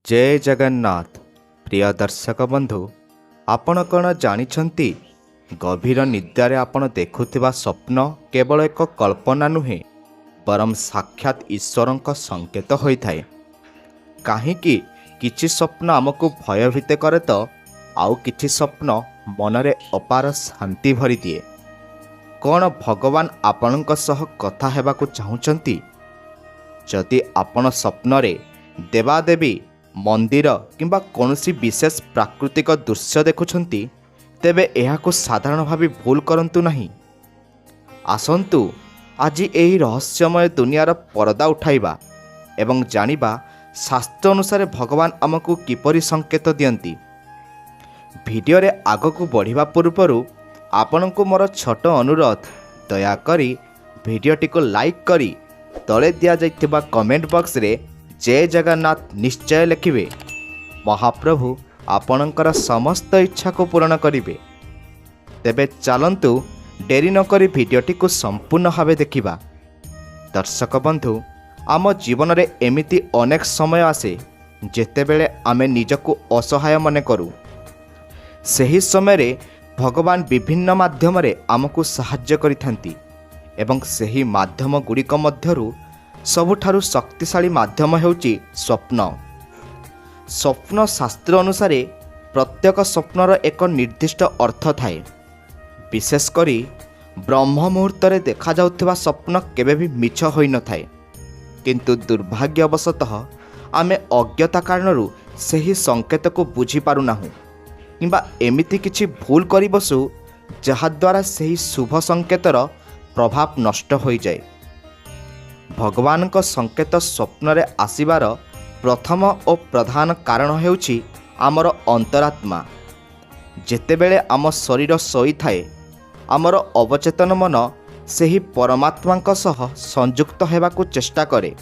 जय जगन्नाथ। प्रिय दर्शक बंधु, आपण कौन जानिछंती गभीर निद्रारे आपण देखुथिबा स्वप्न केवल एक कल्पना नुहे बरम साक्षात ईश्वरंक संकेत होइथाए। काहींकि किछि स्वप्न आमको भयभीत करे तो आउ किछि स्वप्न मनरे अपार शांति भरी दिए। कौन भगवान आपणक सह कथा हेबाकु चाहुचंती? जदि आपण स्वप्न रे देवादेवी मंदिर किंबा कौनसी विशेष प्राकृतिक दृश्य देखुछंती तेबे एहाकु साधारण भावी भूल करंतु नहीं। आसंतु आज एही रहस्यमय दुनियार परदा उठाइबा एवं जानिबा शास्त्र अनुसार भगवान आमको किपरि संकेत दियंती। भिडियो रे आगकु बढ़िबा पूर्वरु आपनकु मोर छोट अनुरोध, दयाकरी भिडियोटी को लाइक करी तले दिया जाइथिबा कमेंट बॉक्स रे जय जगन्नाथ निश्चय लिखिबे। महाप्रभु आपणकर समस्त इच्छा को पूर्ण करिवे। तेबे चलंतु डेरी न करी भिडियोटी को संपूर्ण भावे देखिबा। दर्शक बंधु, आम जीवन रे एमिति अनेक समय आसे जेतेबेले आमे निजको असहाय मने करू। सही समय रे भगवान विभिन्न माध्यम रे आमको सहाय्य करिथांती एवं सही माध्यम गुड़िक मध्यरु सबुठारु शक्तिशाली माध्यम हेउची स्वप्न। स्वप्न शास्त्र अनुसार प्रत्येक स्वप्नर एक निर्दिष्ट अर्थ थाए। विशेषकर ब्रह्म मुहूर्त रे देखा जाउथिबा स्वप्न केबे भी मिछ होई न थाए। किंतु दुर्भाग्यवशतः आमे अज्ञता कारणरू सही संकेत को बुझी पारु नाहु किंबा एमिति किछि भूल करि बसु जहाद्वारा सही शुभ संकेतर प्रभाव नष्ट होई जाए। भगवान का संकेत स्वप्न रे आसीबार प्रथम और प्रधान कारण हेउछि आमर अंतरात्मा। जेतेबेले आम शरीर सोई थाए आमर अवचेतन मन सेही परमात्मा सह संयुक्त हेबाकु चेष्टा करे।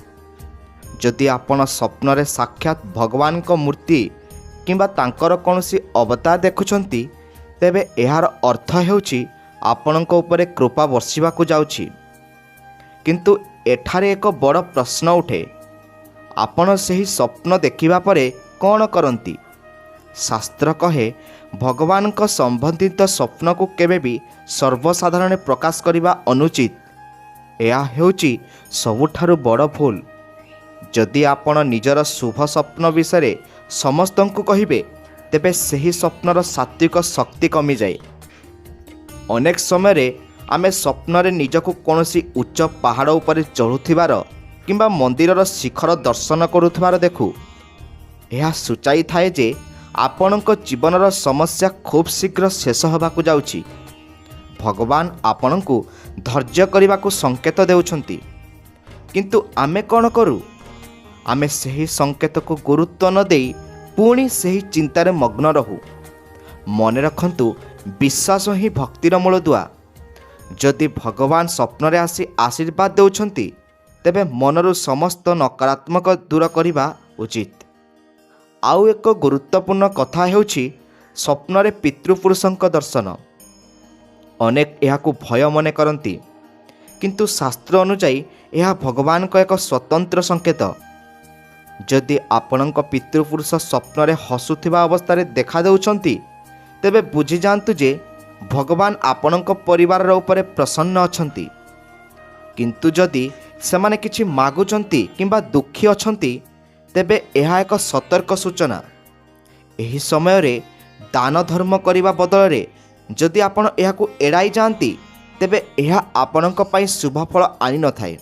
जदि आपण स्वप्न रे साक्षात भगवान को मूर्ति किंबा तांकर कौनसी अवतार देखुछंती तेबे एहार अर्थ हेउछि आपणक उपरे कृपा वर्षिबाकु जाउछि। किंतु एठारे एक बड़ प्रश्न उठे, आपण सही स्वप्न देखिबा परे कौन करंती? शास्त्र कहे भगवान को संबंधित स्वप्न को केबे भी सर्वसाधारण प्रकाश करिबा अनुचित। यह हेउछि सबुठारु बड़ भूल। जदि आपण निजर शुभ स्वप्न विषय समस्तंकु कहिबे तेबे सही स्वप्नर सात्विक शक्ति कमी जाए। अनेक समय आमे स्वप्न रे निजको कौनसी उच्च पहाड़ उपरे चढ़ुथिबार किंबा मंदिरर शिखर दर्शन करुथिबार देखु। यह सूचाई थाए जे आपणक जीवनर समस्या खूब शीघ्र शेष होबाकु जाउछि। भगवान आपणकु धैर्य करिबाकु संकेत देउछंती। किंतु आमे कौन करू? आमे सही संकेत को गुरुत्व न देई पुणी सही चिंतार मग्न रहू। मन रखंतु, विश्वास ही भक्तिर मूलदुआ। जदि भगवान स्वप्न रे आसी आशीर्वाद देउछंती तेबे मनरु समस्त नकारात्मक दूर करिबा उचित। आउ एक गुरुत्वपूर्ण कथा हेउछि स्वप्न रे पितृपुरुषंक दर्शन। अनेक एहाकु भय मने करंती, किंतु शास्त्र अनुसार यह भगवान को एक स्वतंत्र संकेत। जदि आपणक पितृपुरुष स्वप्न रे हसुथिबा अवस्था देखा देउछंती तेबे बुझी जांतु जे भगवान आपणक परिवार उपरे प्रसन्न अछंती। किंतु जदि सेमाने किछि मागुचंती किंबा दुखी अछंती तेबे एहा एक सतर्क सूचना। एही समय रे दान धर्म करिबा बदल रे जदि आपण एहाकु एड़ाई जांती तेबे एहा आपणक पई शुभ फल आनि न थाए।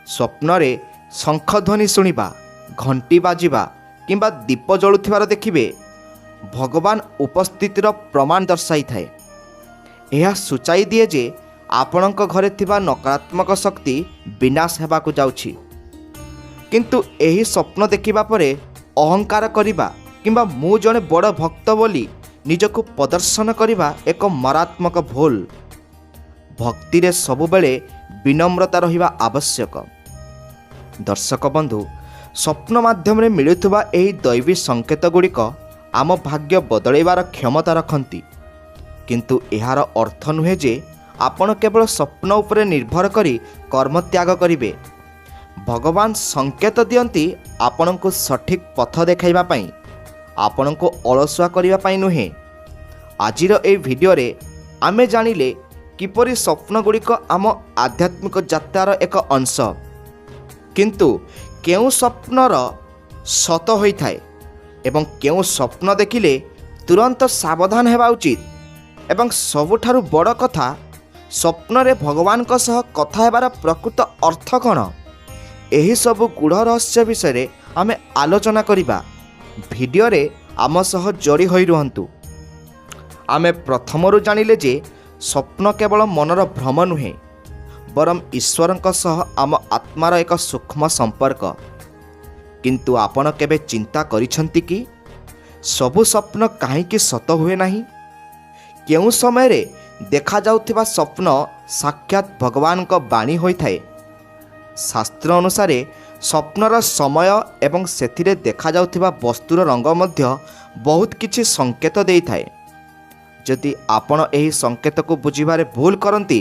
स्वप्न रे शंख ध्वनि शुणिबा, घंटी बाजिबा किंबा दीप जळुथिबार देखिबे भगवान उपस्थितिर प्रमाण दर्शाई थाए। यह सूचाई दिए जे आपणक घरे थिबा नकारात्मक शक्ति विनाश हेबाकु जाउछि। किंतु एही स्वप्न देखिबा परे अहंकार करिबा किंबा मु जणे बड़ भक्त बोली निजको प्रदर्शन करिबा एक मारात्मक भूल। भक्ति रे सबुबेले विनम्रता रहिबा आवश्यक। दर्शक बंधु, स्वप्न माध्यम रे मिलुथुबा एही दैवी संकेत गुड़िक आम भाग्य बदलैबार क्षमता रखती। किंतु एहार अर्थ नुहे जे आपण केवल स्वप्न उपरे निर्भर करी कर्म त्याग करिवे। ଭଗବାନ ସଂକେତ ଦିଅନ୍ତି ଆପଣଙ୍କୁ ସଠିକ୍ ପଥ ଦେଖାଇବା ପାଇଁ, ଆପଣଙ୍କୁ ଅଳସୁଆ କରିବା ପାଇଁ ନୁହେଁ। ଆଜିର ଏହି ଭିଡ଼ିଓରେ ଆମେ ଜାଣିଲେ କିପରି ସ୍ୱପ୍ନଗୁଡ଼ିକ ଆମ ଆଧ୍ୟାତ୍ମିକ ଯାତ୍ରାର ଏକ ଅଂଶ, କିନ୍ତୁ କେଉଁ ସ୍ୱପ୍ନର ସତ ହୋଇଥାଏ ଏବଂ କେଉଁ ସ୍ୱପ୍ନ ଦେଖିଲେ ତୁରନ୍ତ ସାବଧାନ ହେବା ଉଚିତ, ଏବଂ ସବୁଠାରୁ ବଡ଼ କଥା, ସ୍ୱପ୍ନରେ ଭଗବାନଙ୍କ ସହ କଥା ହେବାର ପ୍ରକୃତ ଅର୍ଥ କ'ଣ। ଏହିସବୁ ଗୂଢ଼ ରହସ୍ୟ ବିଷୟରେ ଆମେ ଆଲୋଚନା କରିବା। ଭିଡ଼ିଓରେ ଆମ ସହ ଯୋଡ଼ି ହୋଇ ରୁହନ୍ତୁ। ଆମେ ପ୍ରଥମରୁ ଜାଣିଲେ ଯେ ସ୍ୱପ୍ନ କେବଳ ମନର ଭ୍ରମ ନୁହେଁ, ବରଂ ଈଶ୍ୱରଙ୍କ ସହ ଆମ ଆତ୍ମାର ଏକ ସୂକ୍ଷ୍ମ ସମ୍ପର୍କ। କିନ୍ତୁ ଆପଣ କେବେ ଚିନ୍ତା କରିଛନ୍ତି କି ସବୁ ସ୍ୱପ୍ନ କାହିଁକି ସତ ହୁଏ ନାହିଁ? କେଉଁ ସମୟରେ ଦେଖାଯାଉଥିବା ସ୍ୱପ୍ନ ସାକ୍ଷାତ ଭଗବାନଙ୍କ ବାଣୀ ହୋଇଥାଏ? ଶାସ୍ତ୍ର ଅନୁସାରେ ସ୍ୱପ୍ନର ସମୟ ଏବଂ ସେଥିରେ ଦେଖାଯାଉଥିବା ବସ୍ତୁର ରଙ୍ଗ ମଧ୍ୟ ବହୁତ କିଛି ସଂକେତ ଦେଇଥାଏ। ଯଦି ଆପଣ ଏହି ସଂକେତକୁ ବୁଝିବାରେ ଭୁଲ କରନ୍ତି,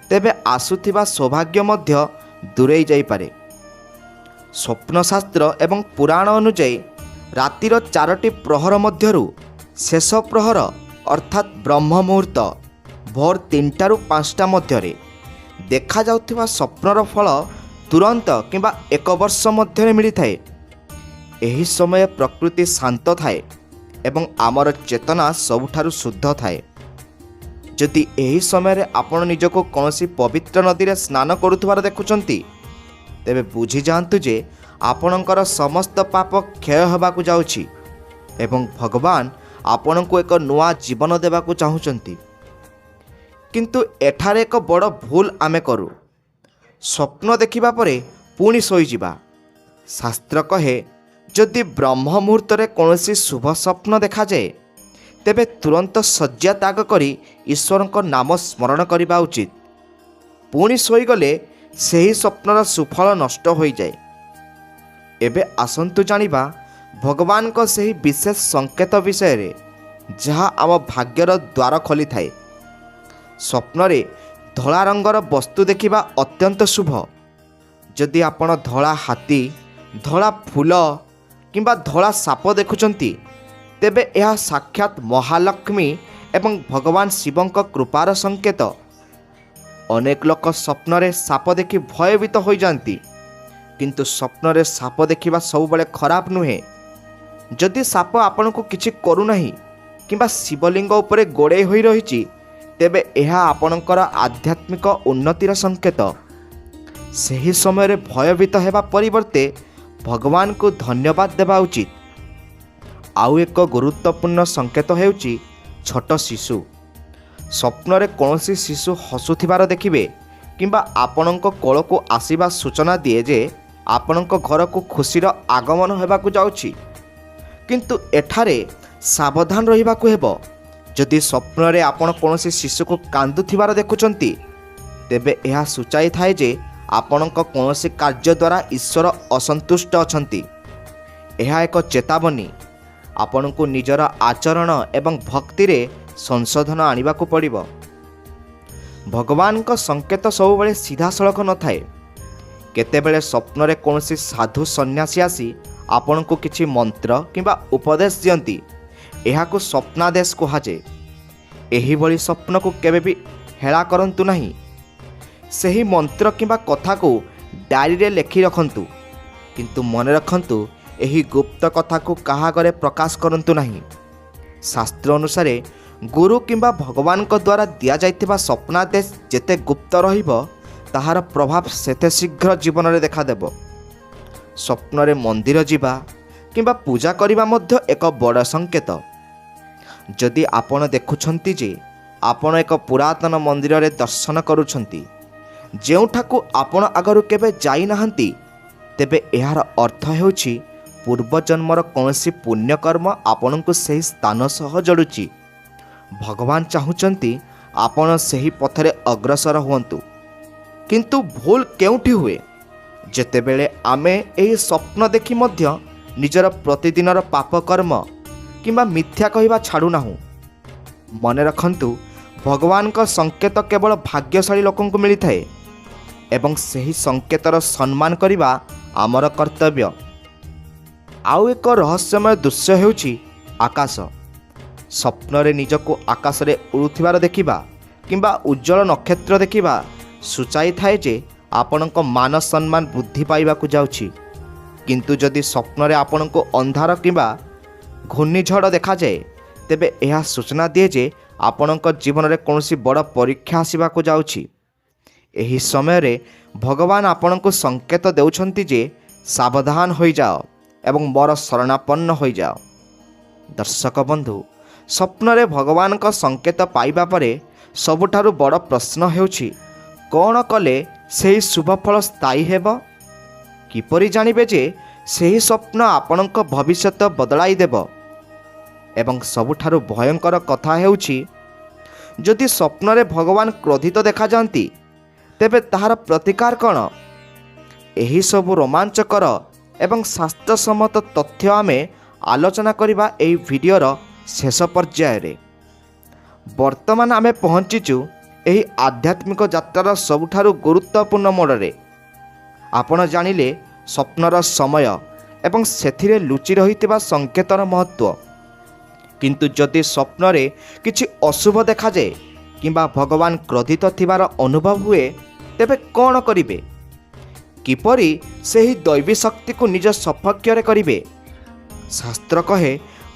ତେବେ ଆସୁଥିବା ସୌଭାଗ୍ୟ ମଧ୍ୟ ଦୂରେଇ ଯାଇପାରେ। ସ୍ୱପ୍ନଶାସ୍ତ୍ର ଏବଂ ପୁରାଣ ଅନୁଯାୟୀ ରାତିର 4ଟି ପ୍ରହର ମଧ୍ୟରୁ ଶେଷ ପ୍ରହର ଅର୍ଥାତ୍ ବ୍ରହ୍ମ ମୁହୂର୍ତ୍ତ ଭୋର 3ଟାରୁ 5ଟା ମଧ୍ୟରେ ଦେଖାଯାଉଥିବା ସ୍ୱପ୍ନର ଫଳ ତୁରନ୍ତ କିମ୍ବା 1 ବର୍ଷ ମଧ୍ୟରେ ମିଳିଥାଏ। ଏହି ସମୟ ପ୍ରକୃତି ଶାନ୍ତ ଥାଏ ଏବଂ ଆମର ଚେତନା ସବୁଠାରୁ ଶୁଦ୍ଧ ଥାଏ। ଯଦି ଏହି ସମୟରେ ଆପଣ ନିଜକୁ କୌଣସି ପବିତ୍ର ନଦୀରେ ସ୍ନାନ କରୁଥିବାର ଦେଖୁଛନ୍ତି, ତେବେ ବୁଝିଯାଆନ୍ତୁ ଯେ ଆପଣଙ୍କର ସମସ୍ତ ପାପ କ୍ଷୟ ହେବାକୁ ଯାଉଛି ଏବଂ ଭଗବାନ ଆପଣଙ୍କୁ ଏକ ନୂଆ ଜୀବନ ଦେବାକୁ ଚାହୁଁଛନ୍ତି। କିନ୍ତୁ ଏଠାରେ ଏକ ବଡ଼ ଭୁଲ ଆମେ କରୁ। ସ୍ୱପ୍ନ ଦେଖିବା ପରେ ପୁଣି ଶୋଇଯିବା। ଶାସ୍ତ୍ର କହେ, ଯଦି ବ୍ରହ୍ମ ମୁହୂର୍ତ୍ତରେ କୌଣସି ଶୁଭ ସ୍ୱପ୍ନ ଦେଖାଯାଏ, ତେବେ ତୁରନ୍ତ ଶଯ୍ୟା ତ୍ୟାଗ କରି ଈଶ୍ୱରଙ୍କ ନାମ ସ୍ମରଣ କରିବା ଉଚିତ। ପୁଣି ଶୋଇଗଲେ ସେହି ସ୍ୱପ୍ନର ସୁଫଳ ନଷ୍ଟ ହୋଇଯାଏ। ଏବେ ଆସନ୍ତୁ ଜାଣିବା ଭଗବାନଙ୍କ ସେହି ବିଶେଷ ସଂକେତ ବିଷୟରେ, ଯାହା ଆମ ଭାଗ୍ୟର ଦ୍ୱାର ଖୋଲିଥାଏ। ସ୍ୱପ୍ନରେ ଧଳା ରଙ୍ଗର ବସ୍ତୁ ଦେଖିବା ଅତ୍ୟନ୍ତ ଶୁଭ। ଯଦି ଆପଣ ଧଳା ହାତୀ, ଧଳା ଫୁଲ କିମ୍ବା ଧଳା ସାପ ଦେଖୁଛନ୍ତି, ତେବେ ଏହା ସାକ୍ଷାତ ମହାଲକ୍ଷ୍ମୀ ଏବଂ ଭଗବାନ ଶିବଙ୍କ କୃପାର ସଂକେତ। ଅନେକ ଲୋକ ସ୍ୱପ୍ନରେ ସାପ ଦେଖି ଭୟଭୀତ ହୋଇଯାଆନ୍ତି, କିନ୍ତୁ ସ୍ୱପ୍ନରେ ସାପ ଦେଖିବା ସବୁବେଳେ ଖରାପ ନୁହେଁ। ଯଦି ସାପ ଆପଣଙ୍କୁ କିଛି କରୁନାହିଁ କିମ୍ବା ଶିବଲିଙ୍ଗ ଉପରେ ଗୋଡ଼େଇ ହୋଇ ରହିଛି, ତେବେ ଏହା ଆପଣଙ୍କର ଆଧ୍ୟାତ୍ମିକ ଉନ୍ନତିର ସଂକେତ। ସେହି ସମୟରେ ଭୟଭୀତ ହେବା ପରିବର୍ତ୍ତେ ଭଗବାନଙ୍କୁ ଧନ୍ୟବାଦ ଦେବା ଉଚିତ। ଆଉ ଏକ ଗୁରୁତ୍ୱପୂର୍ଣ୍ଣ ସଂକେତ ହେଉଛି ଛୋଟ ଶିଶୁ। ସ୍ୱପ୍ନରେ କୌଣସି ଶିଶୁ ହସୁଥିବାର ଦେଖିବେ କିମ୍ବା ଆପଣଙ୍କ କୋଳକୁ ଆସିବା ସୂଚନା ଦିଏ ଯେ ଆପଣଙ୍କ ଘରକୁ ଖୁସିର ଆଗମନ ହେବାକୁ ଯାଉଛି। କିନ୍ତୁ ଏଠାରେ ସାବଧାନ ରହିବାକୁ ହେବ। ଯଦି ସ୍ୱପ୍ନରେ ଆପଣ କୌଣସି ଶିଶୁକୁ କାନ୍ଦୁଥିବାର ଦେଖୁଛନ୍ତି, ତେବେ ଏହା ସୂଚାଇଥାଏ ଯେ ଆପଣଙ୍କ କୌଣସି କାର୍ଯ୍ୟ ଦ୍ୱାରା ଈଶ୍ୱର ଅସନ୍ତୁଷ୍ଟ ଅଛନ୍ତି। ଏହା ଏକ ଚେତାବନୀ। ଆପଣଙ୍କୁ ନିଜର ଆଚରଣ ଏବଂ ଭକ୍ତିରେ ସଂଶୋଧନ ଆଣିବାକୁ ପଡ଼ିବ। ଭଗବାନଙ୍କ ସଂକେତ ସବୁବେଳେ ସିଧାସଳଖ ନଥାଏ। କେତେବେଳେ ସ୍ୱପ୍ନରେ କୌଣସି ସାଧୁ ସନ୍ନ୍ୟାସୀ ଆସି ଆପଣଙ୍କୁ କିଛି ମନ୍ତ୍ର କିମ୍ବା ଉପଦେଶ ଦିଅନ୍ତି। ଏହାକୁ ସ୍ୱପ୍ନାଦେଶ କୁହାଯାଏ। ଏହିଭଳି ସ୍ୱପ୍ନକୁ କେବେ ବି ହେଳା କରନ୍ତୁ ନାହିଁ। ସେହି ମନ୍ତ୍ର କିମ୍ବା କଥାକୁ ଡାଏରୀରେ ଲେଖି ରଖନ୍ତୁ, କିନ୍ତୁ ମନେ ରଖନ୍ତୁ, ଏହି ଗୁପ୍ତ କଥାକୁ କାହା ଆଗରେ ପ୍ରକାଶ କରନ୍ତୁ ନାହିଁ। ଶାସ୍ତ୍ର ଅନୁସାରେ ଗୁରୁ କିମ୍ବା ଭଗବାନଙ୍କ ଦ୍ୱାରା ଦିଆଯାଇଥିବା ସ୍ୱପ୍ନାଦେଶ ଯେତେ ଗୁପ୍ତ ରହିବ, ତାହାର ପ୍ରଭାବ ସେତେ ଶୀଘ୍ର ଜୀବନରେ ଦେଖାଦେବ। ସ୍ୱପ୍ନରେ ମନ୍ଦିର ଯିବା କିମ୍ବା ପୂଜା କରିବା ମଧ୍ୟ ଏକ ବଡ଼ ସଂକେତ। ଯଦି ଆପଣ ଦେଖୁଛନ୍ତି ଯେ ଆପଣ ଏକ ପୁରାତନ ମନ୍ଦିରରେ ଦର୍ଶନ କରୁଛନ୍ତି, ଯେଉଁଠାକୁ ଆପଣ ଆଗରୁ କେବେ ଯାଇନାହାନ୍ତି, ତେବେ ଏହାର ଅର୍ଥ ହେଉଛି ପୂର୍ବଜନ୍ମର କୌଣସି ପୁଣ୍ୟକର୍ମ ଆପଣଙ୍କୁ ସେହି ସ୍ଥାନ ସହ ଯୋଡ଼ୁଛି। ଭଗବାନ ଚାହୁଁଛନ୍ତି ଆପଣ ସେହି ପଥରେ ଅଗ୍ରସର ହୁଅନ୍ତୁ। କିନ୍ତୁ ଭୁଲ କେଉଁଠି ହୁଏ? ଯେତେବେଳେ ଆମେ ଏହି ସ୍ୱପ୍ନ ଦେଖି ମଧ୍ୟ ନିଜର ପ୍ରତିଦିନର ପାପକର୍ମ କିମ୍ବା ମିଥ୍ୟା କହିବା ଛାଡ଼ୁନାହୁଁ। ମନେ ରଖନ୍ତୁ, ଭଗବାନଙ୍କ ସଂକେତ କେବଳ ଭାଗ୍ୟଶାଳୀ ଲୋକଙ୍କୁ ମିଳିଥାଏ ଏବଂ ସେହି ସଂକେତର ସମ୍ମାନ କରିବା ଆମର କର୍ତ୍ତବ୍ୟ। ଆଉ ଏକ ରହସ୍ୟମୟ ଦୃଶ୍ୟ ହେଉଛି ଆକାଶ। ସ୍ୱପ୍ନରେ ନିଜକୁ ଆକାଶରେ ଉଡ଼ୁଥିବାର ଦେଖିବା କିମ୍ବା ଉଜ୍ଜଳ ନକ୍ଷତ୍ର ଦେଖିବା ସୂଚାଇଥାଏ ଯେ ଆପଣଙ୍କ ମାନ ସମ୍ମାନ ବୃଦ୍ଧି ପାଇବାକୁ ଯାଉଛି। କିନ୍ତୁ ଯଦି ସ୍ୱପ୍ନରେ ଆପଣଙ୍କୁ ଅନ୍ଧାର କିମ୍ବା ଘୂର୍ଣ୍ଣିଝଡ଼ ଦେଖାଯାଏ, ତେବେ ଏହା ସୂଚନା ଦିଏ ଯେ ଆପଣଙ୍କ ଜୀବନରେ କୌଣସି ବଡ଼ ପରୀକ୍ଷା ଆସିବାକୁ ଯାଉଛି। ଏହି ସମୟରେ ଭଗବାନ ଆପଣଙ୍କୁ ସଂକେତ ଦେଉଛନ୍ତି ଯେ ସାବଧାନ ହୋଇଯାଅ ଏବଂ ମୋର ଶରଣାପନ୍ନ ହୋଇଯାଅ। ଦର୍ଶକ ବନ୍ଧୁ, ସ୍ୱପ୍ନରେ ଭଗବାନଙ୍କ ସଂକେତ ପାଇବା ପରେ ସବୁଠାରୁ ବଡ଼ ପ୍ରଶ୍ନ ହେଉଛି, କ'ଣ କଲେ ସେହି ଶୁଭଫଳ ସ୍ଥାୟୀ ହେବ? କିପରି ଜାଣିବେ ଯେ ସେହି ସ୍ୱପ୍ନ ଆପଣଙ୍କ ଭବିଷ୍ୟତ ବଦଳାଇ ଦେବ? ଏବଂ ସବୁଠାରୁ ଭୟଙ୍କର କଥା ହେଉଛି, ଯଦି ସ୍ୱପ୍ନରେ ଭଗବାନ କ୍ରୋଧିତ ଦେଖାଯାଆନ୍ତି, ତେବେ ତାହାର ପ୍ରତିକାର କ'ଣ? ଏହିସବୁ ରୋମାଞ୍ଚକର ଏବଂ ଶାସ୍ତ୍ରସମ୍ମତ ତଥ୍ୟ ଆମେ ଆଲୋଚନା କରିବା ଏହି ଭିଡ଼ିଓର ଶେଷ ପର୍ଯ୍ୟାୟରେ। ବର୍ତ୍ତମାନ ଆମେ ପହଞ୍ଚିଛୁ ଏହି ଆଧ୍ୟାତ୍ମିକ ଯାତ୍ରାର ସବୁଠାରୁ ଗୁରୁତ୍ୱପୂର୍ଣ୍ଣ ମୋଡ଼ରେ। ଆପଣ ଜାଣିଲେ ସ୍ୱପ୍ନର ସମୟ ଏବଂ ସେଥିରେ ଲୁଚି ରହିଥିବା ସଂକେତର ମହତ୍ତ୍ୱ। କିନ୍ତୁ ଯଦି ସ୍ୱପ୍ନରେ କିଛି ଅଶୁଭ ଦେଖାଯାଏ କିମ୍ବା ଭଗବାନ କ୍ରୋଧିତ ଥିବାର ଅନୁଭବ ହୁଏ, ତେବେ କ'ଣ କରିବେ? କିପରି ସେହି ଦୈବୀ ଶକ୍ତିକୁ ନିଜ ସପକ୍ଷରେ କରିବେ? ଶାସ୍ତ୍ର କହେ,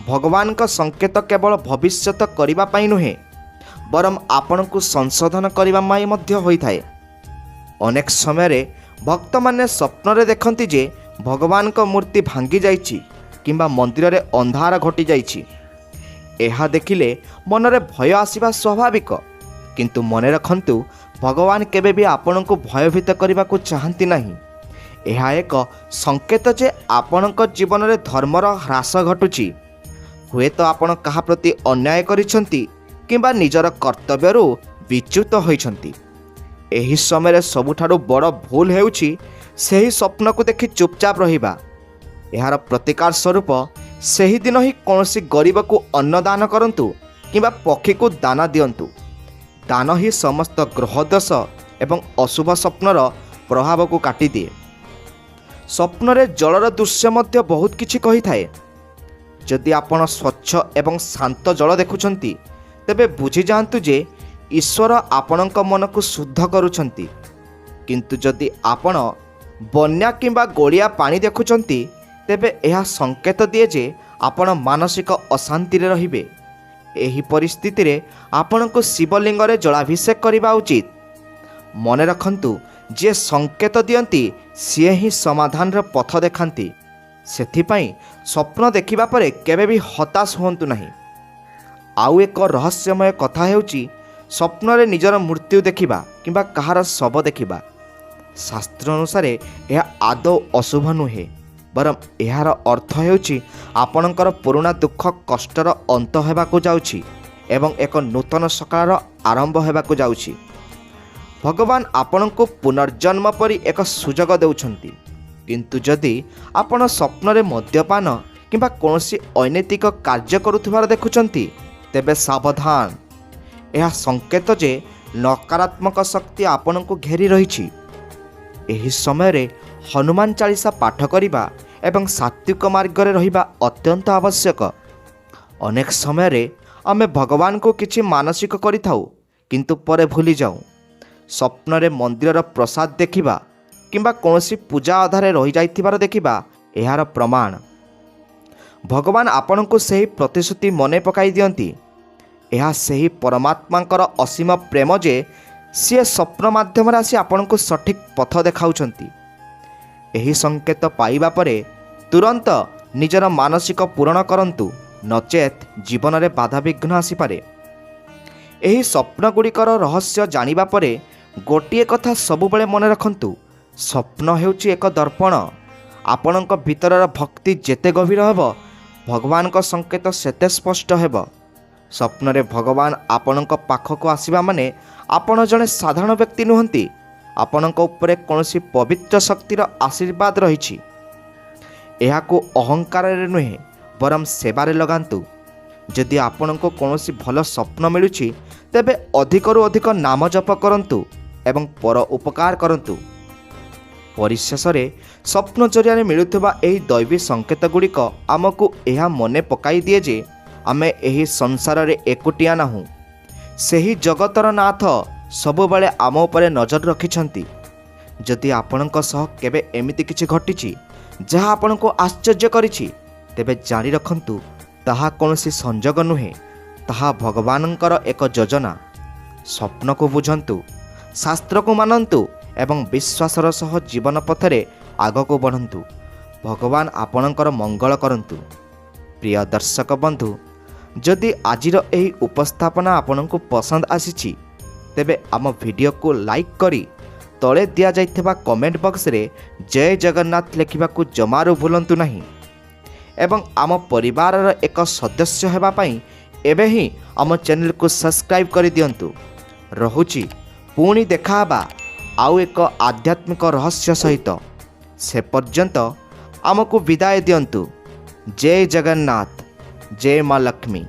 ଭଗବାନଙ୍କ ସଂକେତ କେବଳ ଭବିଷ୍ୟତ କରିବା ପାଇଁ ନୁହେଁ, ବରଂ ଆପଣଙ୍କୁ ସଂଶୋଧନ କରିବା ପାଇଁ ମଧ୍ୟ ହୋଇଥାଏ। ଅନେକ ସମୟରେ ଭକ୍ତମାନେ ସ୍ୱପ୍ନରେ ଦେଖନ୍ତି ଯେ ଭଗବାନଙ୍କ ମୂର୍ତ୍ତି ଭାଙ୍ଗି ଯାଇଛି କିମ୍ବା ମନ୍ଦିରରେ ଅନ୍ଧାର ଘଟିଯାଇଛି। ଏହା ଦେଖିଲେ ମନରେ ଭୟ ଆସିବା ସ୍ୱାଭାବିକ। କିନ୍ତୁ ମନେ ରଖନ୍ତୁ, ଭଗବାନ କେବେ ବି ଆପଣଙ୍କୁ ଭୟଭୀତ କରିବାକୁ ଚାହାନ୍ତି ନାହିଁ। ଏହା ଏକ ସଂକେତ ଯେ ଆପଣଙ୍କ ଜୀବନରେ ଧର୍ମର ହ୍ରାସ ଘଟୁଛି। ହୁଏତ ଆପଣ କାହା ପ୍ରତି ଅନ୍ୟାୟ କରିଛନ୍ତି କିମ୍ବା ନିଜର କର୍ତ୍ତବ୍ୟରୁ ବିଚ୍ୟୁତ ହୋଇଛନ୍ତି। ଏହି ସମୟରେ ସବୁଠାରୁ ବଡ଼ ଭୁଲ ହେଉଛି ସେହି ସ୍ୱପ୍ନକୁ ଦେଖି ଚୁପଚାପ ରହିବା। ଏହାର ପ୍ରତିକାର ସ୍ୱରୂପ ସେହିଦିନ ହିଁ କୌଣସି ଗରିବକୁ ଅନ୍ନ ଦାନ କରନ୍ତୁ କିମ୍ବା ପକ୍ଷୀକୁ ଦାନା ଦିଅନ୍ତୁ। ଦାନ ହିଁ ସମସ୍ତ ଗ୍ରହଦୋଷ ଏବଂ ଅଶୁଭ ସ୍ୱପ୍ନର ପ୍ରଭାବକୁ କାଟିଦିଏ। ସ୍ୱପ୍ନରେ ଜଳର ଦୃଶ୍ୟ ମଧ୍ୟ ବହୁତ କିଛି କହିଥାଏ। ଯଦି ଆପଣ ସ୍ୱଚ୍ଛ ଏବଂ ଶାନ୍ତ ଜଳ ଦେଖୁଛନ୍ତି, ତେବେ ବୁଝିଯାଆନ୍ତୁ ଯେ ଈଶ୍ୱର ଆପଣଙ୍କ ମନକୁ ଶୁଦ୍ଧ କରୁଛନ୍ତି। କିନ୍ତୁ ଯଦି ଆପଣ ବନ୍ୟା କିମ୍ବା ଗୋଳିଆ ପାଣି ଦେଖୁଛନ୍ତି, ତେବେ ଏହା ସଂକେତ ଦିଏ ଯେ ଆପଣ ମାନସିକ ଅଶାନ୍ତିରେ ରହିବେ। ଏହି ପରିସ୍ଥିତିରେ ଆପଣଙ୍କୁ ଶିବଲିଙ୍ଗରେ ଜଳାଭିଷେକ କରିବା ଉଚିତ। ମନେ ରଖନ୍ତୁ, ଯିଏ ସଂକେତ ଦିଅନ୍ତି ସିଏ ହିଁ ସମାଧାନର ପଥ ଦେଖାନ୍ତି। ସେଥିପାଇଁ ସ୍ୱପ୍ନ ଦେଖିବା ପରେ କେବେ ବି ହତାଶ ହୁଅନ୍ତୁ ନାହିଁ। ଆଉ ଏକ ରହସ୍ୟମୟ କଥା ହେଉଛି ସ୍ୱପ୍ନରେ ନିଜର ମୃତ୍ୟୁ ଦେଖିବା କିମ୍ବା କାହାର ଶବ ଦେଖିବା। ଶାସ୍ତ୍ର ଅନୁସାରେ ଏହା ଆଦୌ ଅଶୁଭ ନୁହେଁ, ବରଂ ଏହାର ଅର୍ଥ ହେଉଛି ଆପଣଙ୍କର ପୁରୁଣା ଦୁଃଖ କଷ୍ଟର ଅନ୍ତ ହେବାକୁ ଯାଉଛି ଏବଂ ଏକ ନୂତନ ସକାଳର ଆରମ୍ଭ ହେବାକୁ ଯାଉଛି। ଭଗବାନ ଆପଣଙ୍କୁ ପୁନର୍ଜନ୍ମ ପରି ଏକ ସୁଯୋଗ ଦେଉଛନ୍ତି। କିନ୍ତୁ ଯଦି ଆପଣ ସ୍ୱପ୍ନରେ ମଦ୍ୟପାନ କିମ୍ବା କୌଣସି ଅନୈତିକ କାର୍ଯ୍ୟ କରୁଥିବାର ଦେଖୁଛନ୍ତି, ତେବେ ସାବଧାନ। ଏହା ସଂକେତ ଯେ ନକାରାତ୍ମକ ଶକ୍ତି ଆପଣଙ୍କୁ ଘେରି ରହିଛି। ଏହି ସମୟରେ ହନୁମାନ ଚାଳିଶା ପାଠ କରିବା ଏବଂ ସାତ୍ୱିକ ମାର୍ଗରେ ରହିବା ଅତ୍ୟନ୍ତ ଆବଶ୍ୟକ। ଅନେକ ସମୟରେ ଆମେ ଭଗବାନଙ୍କୁ କିଛି ମାନସିକ କରିଥାଉ, କିନ୍ତୁ ପରେ ଭୁଲିଯାଉ। ସ୍ୱପ୍ନରେ ମନ୍ଦିରର ପ୍ରସାଦ ଦେଖିବା କିମ୍ବା କୌଣସି ପୂଜା ଅଧାରେ ରହିଯାଇଥିବାର ଦେଖିବା ଏହାର ପ୍ରମାଣ। ଭଗବାନ ଆପଣଙ୍କୁ ସେହି ପ୍ରତିଶ୍ରୁତି ମନେ ପକାଇ ଦିଅନ୍ତି। ଏହା ସେହି ପରମାତ୍ମାଙ୍କର ଅସୀମ ପ୍ରେମ ଯେ ସିଏ ସ୍ୱପ୍ନ ମାଧ୍ୟମରେ ଆସି ଆପଣଙ୍କୁ ସଠିକ୍ ପଥ ଦେଖାଉଛନ୍ତି। ଏହି ସଂକେତ ପାଇବା ପରେ ତୁରନ୍ତ ନିଜର ମାନସିକ ପୂରଣ କରନ୍ତୁ, ନଚେତ୍ ଜୀବନରେ ବାଧାବିଘ୍ନ ଆସିପାରେ। ଏହି ସ୍ୱପ୍ନଗୁଡ଼ିକର ରହସ୍ୟ ଜାଣିବା ପରେ ଗୋଟିଏ କଥା ସବୁବେଳେ ମନେ ରଖନ୍ତୁ, ସ୍ୱପ୍ନ ହେଉଛି ଏକ ଦର୍ପଣ। ଆପଣଙ୍କ ଭିତରର ଭକ୍ତି ଯେତେ ଗଭୀର ହେବ, ଭଗବାନଙ୍କ ସଂକେତ ସେତେ ସ୍ପଷ୍ଟ ହେବ। ସ୍ୱପ୍ନରେ ଭଗବାନ ଆପଣଙ୍କ ପାଖକୁ ଆସିବା ମାନେ ଆପଣ ଜଣେ ସାଧାରଣ ବ୍ୟକ୍ତି ନୁହନ୍ତି, ଆପଣଙ୍କ ଉପରେ କୌଣସି ପବିତ୍ର ଶକ୍ତିର ଆଶୀର୍ବାଦ ରହିଛି। ଏହାକୁ ଅହଙ୍କାରରେ ନୁହେଁ, ବରଂ ସେବାରେ ଲଗାନ୍ତୁ। ଯଦି ଆପଣଙ୍କୁ କୌଣସି ଭଲ ସ୍ୱପ୍ନ ମିଳୁଛି, ତେବେ ଅଧିକରୁ ଅଧିକ ନାମ ଜପ କରନ୍ତୁ ଏବଂ ପର ଉପକାର କରନ୍ତୁ। ପରିଶେଷରେ ସ୍ୱପ୍ନ ଜରିଆରେ ମିଳୁଥିବା ଏହି ଦୈବୀ ସଂକେତ ଗୁଡ଼ିକ ଆମକୁ ଏହା ମନେ ପକାଇ ଦିଏ ଯେ ଆମେ ଏହି ସଂସାରରେ ଏକୁଟିଆ ନାହୁଁ। ସେହି ଜଗତର ନାଥ ସବୁବେଳେ ଆମ ଉପରେ ନଜର ରଖିଛନ୍ତି। ଯଦି ଆପଣଙ୍କ ସହ କେବେ ଏମିତି କିଛି ଘଟିଛି ଯାହା ଆପଣଙ୍କୁ ଆଶ୍ଚର୍ଯ୍ୟ କରିଛି, ତେବେ ଜାଣି ରଖନ୍ତୁ ତାହା କୌଣସି ସଂଯୋଗ ନୁହେଁ, ତାହା ଭଗବାନଙ୍କର ଏକ ଯୋଜନା। ସ୍ୱପ୍ନକୁ ବୁଝନ୍ତୁ, ଶାସ୍ତ୍ରକୁ ମାନନ୍ତୁ ଏବଂ ବିଶ୍ୱାସର ସହ ଜୀବନ ପଥରେ ଆଗକୁ ବଢ଼ନ୍ତୁ। ଭଗବାନ ଆପଣଙ୍କର ମଙ୍ଗଳ କରନ୍ତୁ। ପ୍ରିୟ ଦର୍ଶକ ବନ୍ଧୁ, ଯଦି ଆଜିର ଏହି ଉପସ୍ଥାପନା ଆପଣଙ୍କୁ ପସନ୍ଦ ଆସିଛି, ତେବେ ଆମ ଭିଡ଼ିଓକୁ ଲାଇକ୍ କରି ତଳେ ଦିଆଯାଇଥିବା କମେଣ୍ଟ ବକ୍ସରେ ଜୟ ଜଗନ୍ନାଥ ଲେଖିବାକୁ ଜମାରୁ ଭୁଲନ୍ତୁ ନାହିଁ ଏବଂ ଆମ ପରିବାରର ଏକ ସଦସ୍ୟ ହେବା ପାଇଁ ଏବେ ହିଁ ଆମ ଚ୍ୟାନେଲକୁ ସବସ୍କ୍ରାଇବ୍ କରିଦିଅନ୍ତୁ। ରହୁଛି, ପୁଣି ଦେଖାହେବା ଆଉ ଏକ ଆଧ୍ୟାତ୍ମିକ ରହସ୍ୟ ସହିତ। ସେ ପର୍ଯ୍ୟନ୍ତ ଆମକୁ ବିଦାୟ ଦିଅନ୍ତୁ। ଜୟ ଜଗନ୍ନାଥ, ଜୟ ମା ଲକ୍ଷ୍ମୀ।